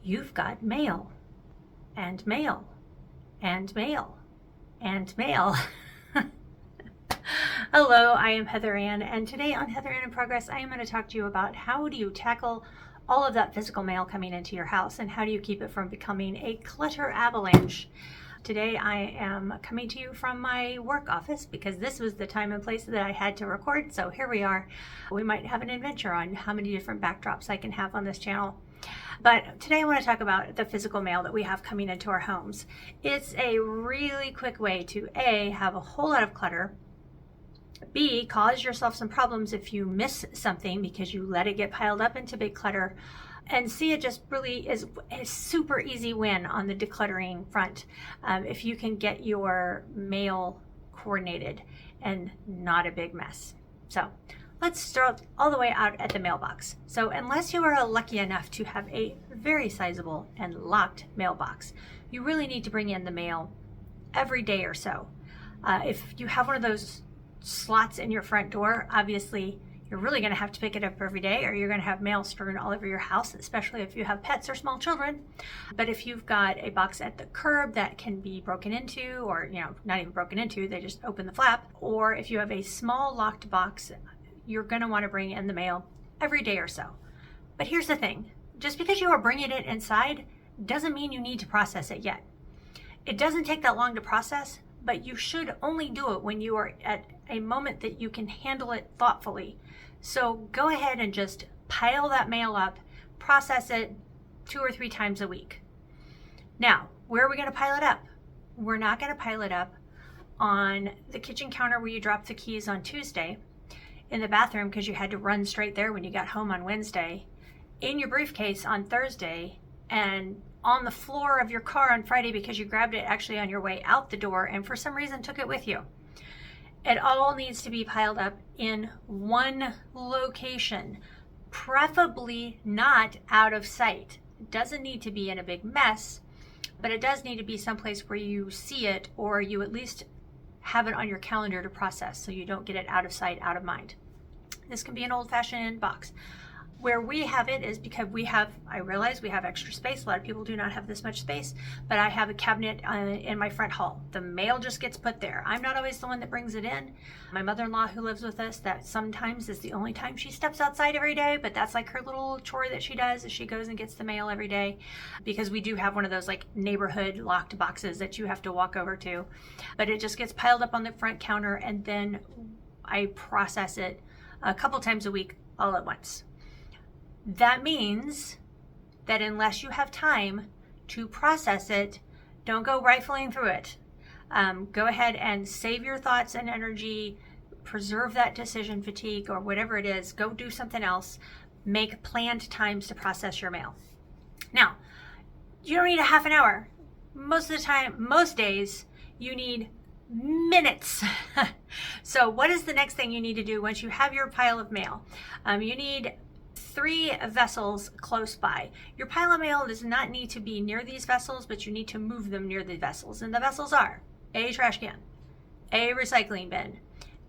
you've got mail and mail and mail and mail. Hello, I am Heather Ann, and today on Heather Ann in Progress, I am going to talk to you about how do you tackle all of that physical mail coming into your house and how do you keep it from becoming a clutter avalanche. Today I am coming to you from my work office because this was the time and place that I had to record, so here we are. We might have an adventure on how many different backdrops I can have on this channel. But today I want to talk about the physical mail that we have coming into our homes. It's a really quick way to A, have a whole lot of clutter, B, cause yourself some problems if you miss something because you let it get piled up into big clutter, and C, it just really is a super easy win on the decluttering front if you can get your mail coordinated and not a big mess. So let's start all the way out at the mailbox. So unless you are lucky enough to have a very sizable and locked mailbox, you really need to bring in the mail every day or so. If you have one of those slots in your front door, obviously you're really going to have to pick it up every day, or you're going to have mail strewn all over your house, especially if you have pets or small children. But if you've got a box at the curb that can be broken into, or not even broken into, they just open the flap, or if you have a small locked box, you're going to want to bring in the mail every day or so. But here's the thing, just because you are bringing it inside doesn't mean you need to process it yet. It doesn't take that long to process, but you should only do it when you are at a moment that you can handle it thoughtfully. So go ahead and just pile that mail up, process it 2 or 3 times a week. Now, where are we going to pile it up? We're not going to pile it up on the kitchen counter where you dropped the keys on Tuesday, in the bathroom because you had to run straight there when you got home on Wednesday, in your briefcase on Thursday, and on the floor of your car on Friday because you grabbed it actually on your way out the door and for some reason took it with you. It all needs to be piled up in one location, preferably not out of sight. It doesn't need to be in a big mess, but it does need to be someplace where you see it, or you at least have it on your calendar to process so you don't get it out of sight, out of mind. This can be an old-fashioned box. Where we have it is because I realize we have extra space. A lot of people do not have this much space, but I have a cabinet in my front hall. The mail just gets put there. I'm not always the one that brings it in. My mother-in-law who lives with us, that sometimes is the only time she steps outside every day, but that's like her little chore that she does, is she goes and gets the mail every day, because we do have one of those like neighborhood locked boxes that you have to walk over to. But it just gets piled up on the front counter, and then I process it a couple times a week all at once. That means that unless you have time to process it, don't go rifling through it. Go ahead and save your thoughts and energy, preserve that decision fatigue or whatever it is, go do something else, make planned times to process your mail. Now, you don't need a half an hour. Most of the time, most days, you need minutes. So what is the next thing you need to do once you have your pile of mail? You need 3 vessels close by. Your pile of mail does not need to be near these vessels, but you need to move them near the vessels. And the vessels are a trash can, a recycling bin,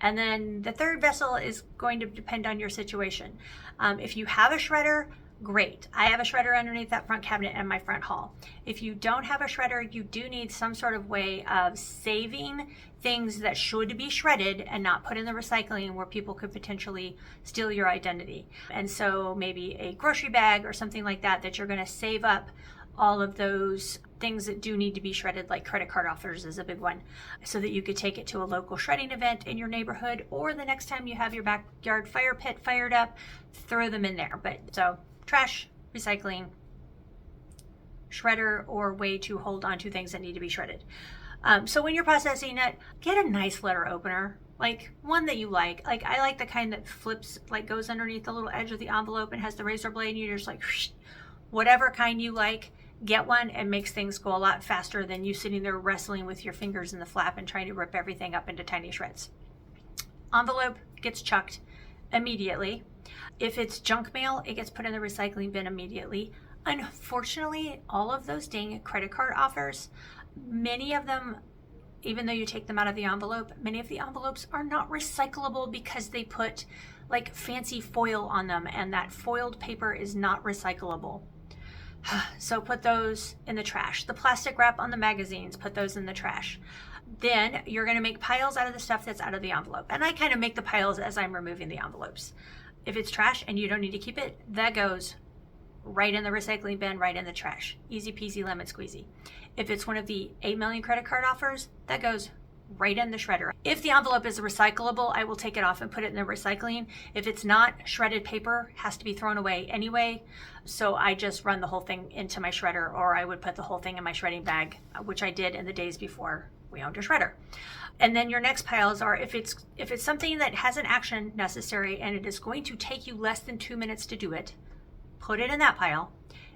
and then the third vessel is going to depend on your situation. If you have a shredder, great. I have a shredder underneath that front cabinet in my front hall. If you don't have a shredder, you do need some sort of way of saving things that should be shredded and not put in the recycling where people could potentially steal your identity. And so maybe a grocery bag or something like that, that you're going to save up all of those things that do need to be shredded, like credit card offers is a big one, so that you could take it to a local shredding event in your neighborhood, or the next time you have your backyard fire pit fired up, throw them in there. But so trash, recycling, shredder, or way to hold on to things that need to be shredded. So when you're processing it, get a nice letter opener, like one that you like. Like I like the kind that flips, like goes underneath the little edge of the envelope and has the razor blade, and you're just like, whatever kind you like, get one. It makes things go a lot faster than you sitting there wrestling with your fingers in the flap and trying to rip everything up into tiny shreds. Envelope gets chucked immediately. If it's junk mail, it gets put in the recycling bin immediately. Unfortunately, all of those dang credit card offers, many of them, even though you take them out of the envelope, many of the envelopes are not recyclable because they put like fancy foil on them, and that foiled paper is not recyclable. So put those in the trash. The plastic wrap on the magazines, put those in the trash. Then you're going to make piles out of the stuff that's out of the envelope. And I kind of make the piles as I'm removing the envelopes. If it's trash and you don't need to keep it, that goes right in the recycling bin, right in the trash. Easy peasy lemon squeezy. If it's one of the 8 million credit card offers, that goes right in the shredder. If the envelope is recyclable, I will take it off and put it in the recycling. If it's not, shredded paper has to be thrown away anyway. So I just run the whole thing into my shredder, or I would put the whole thing in my shredding bag, which I did in the days before we owned a shredder. And then your next piles are, if it's something that has an action necessary and it is going to take you less than 2 minutes to do it, put it in that pile.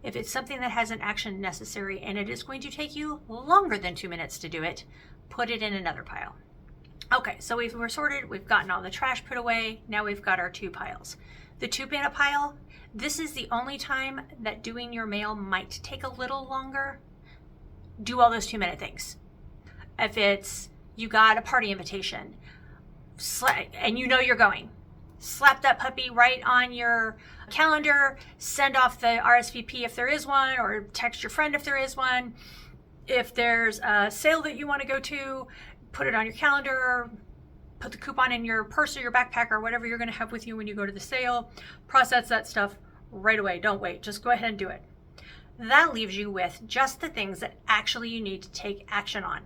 If it's something that has an action necessary and it is going to take you longer than 2 minutes to do it, put it in another pile. Okay, so we're sorted, we've gotten all the trash put away, now we've got our 2 piles. The 2 bin pile, this is the only time that doing your mail might take a little longer. Do all those 2-minute things. If it's, you got a party invitation, and you know you're going, slap that puppy right on your calendar, send off the RSVP if there is one, or text your friend if there is one. If there's a sale that you want to go to, put it on your calendar, put the coupon in your purse or your backpack or whatever you're going to have with you when you go to the sale. Process that stuff right away. Don't wait. Just go ahead and do it. That leaves you with just the things that actually you need to take action on.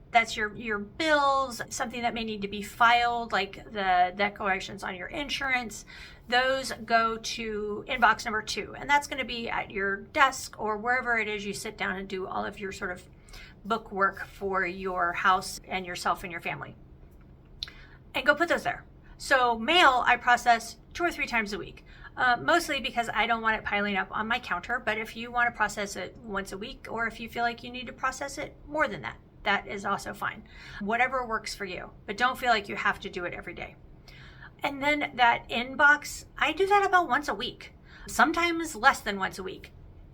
That's your bills, something that may need to be filed, like the declarations on your insurance. Those go to inbox number 2, and that's going to be at your desk or wherever it is you sit down and do all of your sort of book work for your house and yourself and your family. And go put those there. So mail, I process 2 or 3 times a week, mostly because I don't want it piling up on my counter. But if you want to process it once a week, or if you feel like you need to process it more than that, that is also fine. Whatever works for you, but don't feel like you have to do it every day. And then that inbox, I do that about once a week, sometimes less than once a week,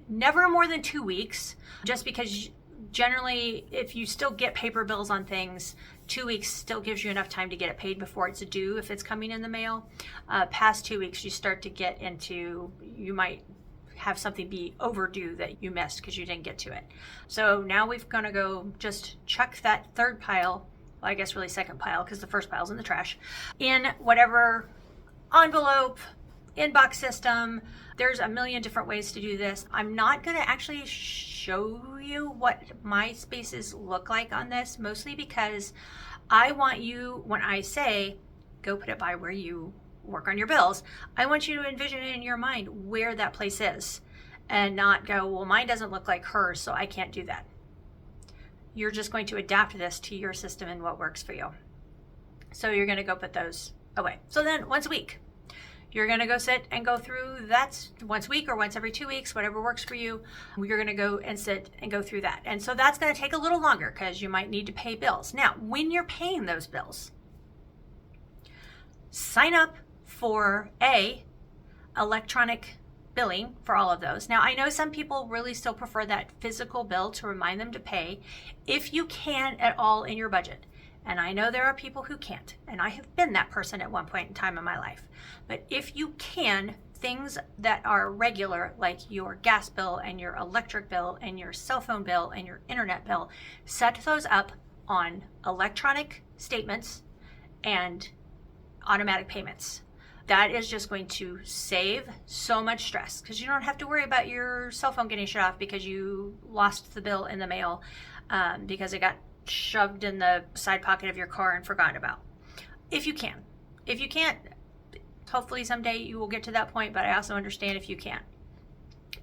never more than 2 weeks, just because generally if you still get paper bills on things, 2 weeks still gives you enough time to get it paid before it's due if it's coming in the mail. Past 2 weeks, you start to get into, you might have something be overdue that you missed because you didn't get to it. So now we're going to go just chuck that 3rd pile, well, I guess really 2nd pile because the 1st pile's in the trash, in whatever envelope, inbox system. There's a million different ways to do this. I'm not going to actually show you what my spaces look like on this, mostly because I want you, when I say go put it by where you work on your bills, I want you to envision it in your mind where that place is and not go, well, mine doesn't look like hers, so I can't do that. You're just going to adapt this to your system and what works for you. So you're going to go put those away. So then once a week, you're going to go sit and go through that once a week or once every 2 weeks, whatever works for you. You're going to go and sit and go through that. And so that's going to take a little longer because you might need to pay bills. Now, when you're paying those bills, sign up for electronic billing for all of those. Now, I know some people really still prefer that physical bill to remind them to pay if you can at all in your budget. And I know there are people who can't, and I have been that person at one point in time in my life. But if you can, things that are regular, like your gas bill and your electric bill and your cell phone bill and your internet bill, set those up on electronic statements and automatic payments. That is just going to save so much stress because you don't have to worry about your cell phone getting shut off because you lost the bill in the mail because it got shoved in the side pocket of your car and forgotten about. If you can. If you can't, hopefully someday you will get to that point, but I also understand if you can't.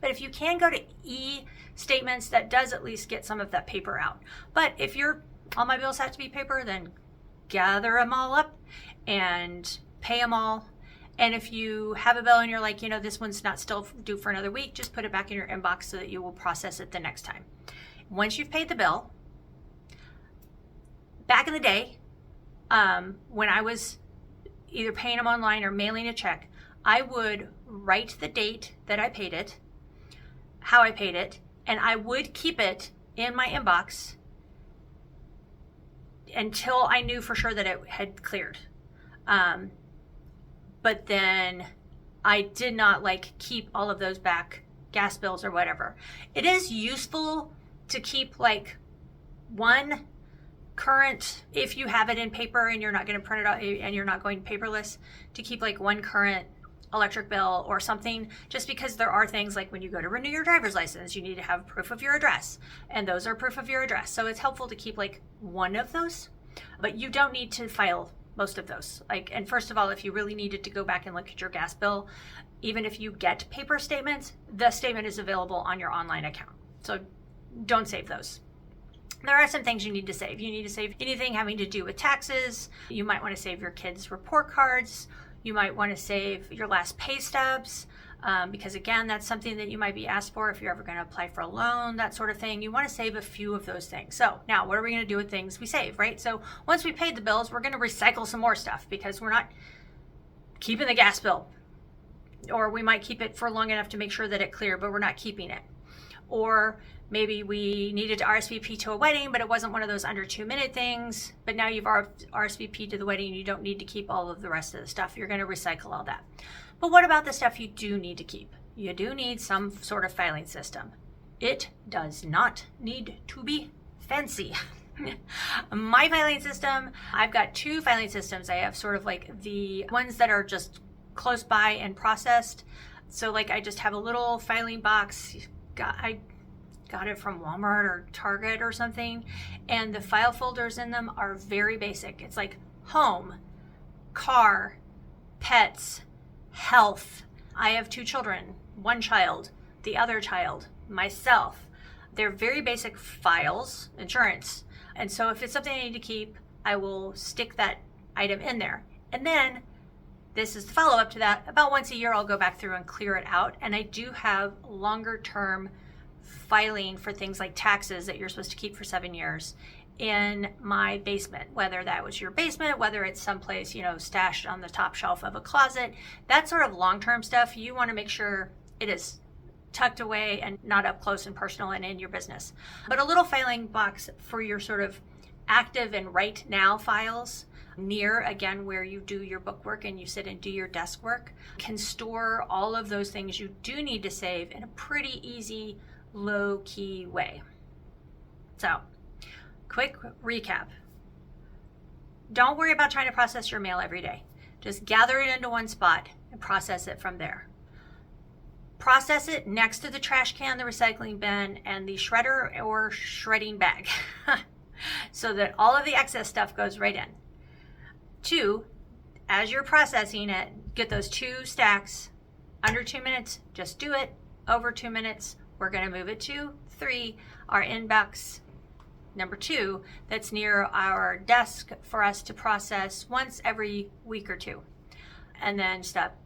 But if you can go to e-statements, that does at least get some of that paper out. But if all my bills have to be paper, then gather them all up and pay them all. And if you have a bill and you're like, this one's not still due for another week, just put it back in your inbox so that you will process it the next time. Once you've paid the bill, back in the day, when I was either paying them online or mailing a check, I would write the date that I paid it, how I paid it, and I would keep it in my inbox until I knew for sure that it had cleared. But then I did not keep all of those back gas bills or whatever. It is useful to keep like one current, if you have it in paper and you're not going to print it out and you're not going paperless, to keep like one current electric bill or something, just because there are things like when you go to renew your driver's license, you need to have proof of your address, and those are proof of your address. So it's helpful to keep like one of those, but you don't need to file most of those. Like, and first of all, if you really needed to go back and look at your gas bill, even if you get paper statements, the statement is available on your online account. So don't save those. There are some things you need to save. You need to save anything having to do with taxes. You might want to save your kids' report cards. You might want to save your last pay stubs, because again, that's something that you might be asked for if you're ever going to apply for a loan, that sort of thing. You want to save a few of those things. So now what are we going to do with things we save, right? So once we paid the bills, we're going to recycle some more stuff, because we're not keeping the gas bill, or we might keep it for long enough to make sure that it cleared, but we're not keeping it. Or maybe we needed to RSVP to a wedding, but it wasn't one of those under 2-minute things. But now you've RSVP'd to the wedding, you don't need to keep all of the rest of the stuff. You're going to recycle all that. But what about the stuff you do need to keep? You do need some sort of filing system. It does not need to be fancy. My filing system, I've got 2 filing systems. I have sort of like the ones that are just close by and processed. So like I just have a little filing box. I got it from Walmart or Target or something, and the file folders in them are very basic. It's like home, car, pets, health. I have 2 children, 1 child, the other child, myself. They're very basic files, insurance. And so if it's something I need to keep, I will stick that item in there. And then this is the follow-up to that. About once a year, I'll go back through and clear it out. And I do have longer term filing for things like taxes that you're supposed to keep for 7 years in my basement, whether that was your basement, whether it's someplace, stashed on the top shelf of a closet. That sort of long-term stuff, you want to make sure it is tucked away and not up close and personal and in your business. But a little filing box for your sort of active and right now files, near, again, where you do your book work and you sit and do your desk work, can store all of those things you do need to save in a pretty easy, low-key way. So, quick recap. Don't worry about trying to process your mail every day. Just gather it into one spot and process it from there. Process it next to the trash can, the recycling bin, and the shredder or shredding bag so that all of the excess stuff goes right in. 2, as you're processing it, get those 2 stacks under 2 minutes. Just do it. Over 2 minutes, we're going to move it to 3, our inbox number 2, that's near our desk for us to process once every week or 2. And then step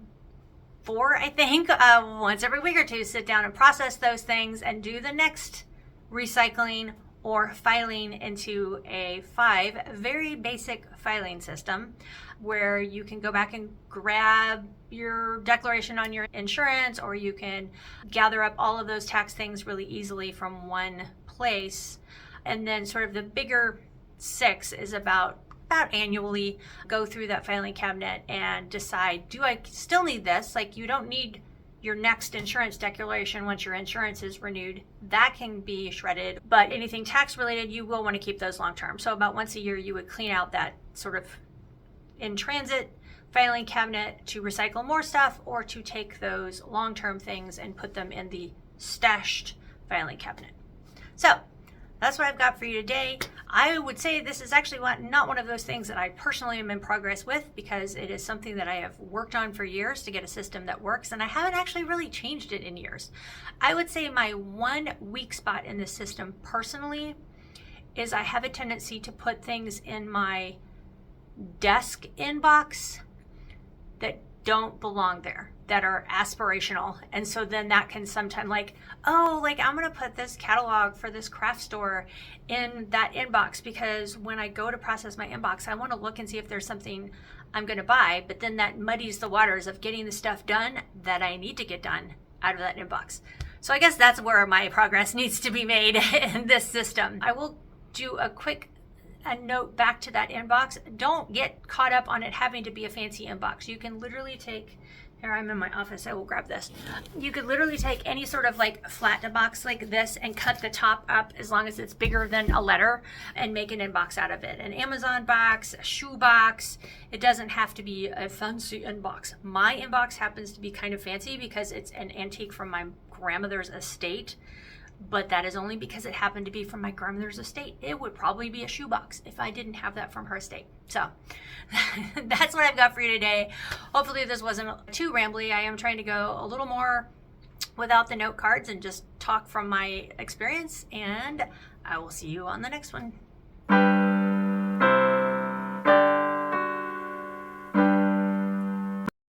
4, I think, once every week or 2, sit down and process those things and do the next recycling or filing into a 5, very basic filing system where you can go back and grab your declaration on your insurance, or you can gather up all of those tax things really easily from one place. And then sort of the bigger 6 is about annually go through that filing cabinet and decide, do I still need this? Like, you don't need your next insurance declaration once your insurance is renewed. That can be shredded, but anything tax related, you will want to keep those long term. So about once a year, you would clean out that sort of in transit filing cabinet to recycle more stuff, or to take those long term things and put them in the stashed filing cabinet. So that's what I've got for you today. I would say this is actually not one of those things that I personally am in progress with, because it is something that I have worked on for years to get a system that works, and I haven't actually really changed it in years. I would say my one weak spot in this system personally is I have a tendency to put things in my desk inbox that don't belong there, that are aspirational. And so then that can sometimes I'm going to put this catalog for this craft store in that inbox, because when I go to process my inbox, I want to look and see if there's something I'm going to buy, but then that muddies the waters of getting the stuff done that I need to get done out of that inbox. So I guess that's where my progress needs to be made in this system. I will do a note back to that inbox. Don't get caught up on it having to be a fancy inbox. You can literally take, Here, I'm in my office, I will grab this. You could literally take any sort of like flat box like this and cut the top up as long as it's bigger than a letter and make an inbox out of it. An Amazon box, a shoe box. It doesn't have to be a fancy inbox. My inbox happens to be kind of fancy because it's an antique from my grandmother's estate, but that is only because it happened to be from my grandmother's estate. It would probably be a shoebox if I didn't have that from her estate. So that's what I've got for you today. Hopefully this wasn't too rambly. I am trying to go a little more without the note cards and just talk from my experience, and I will see you on the next one.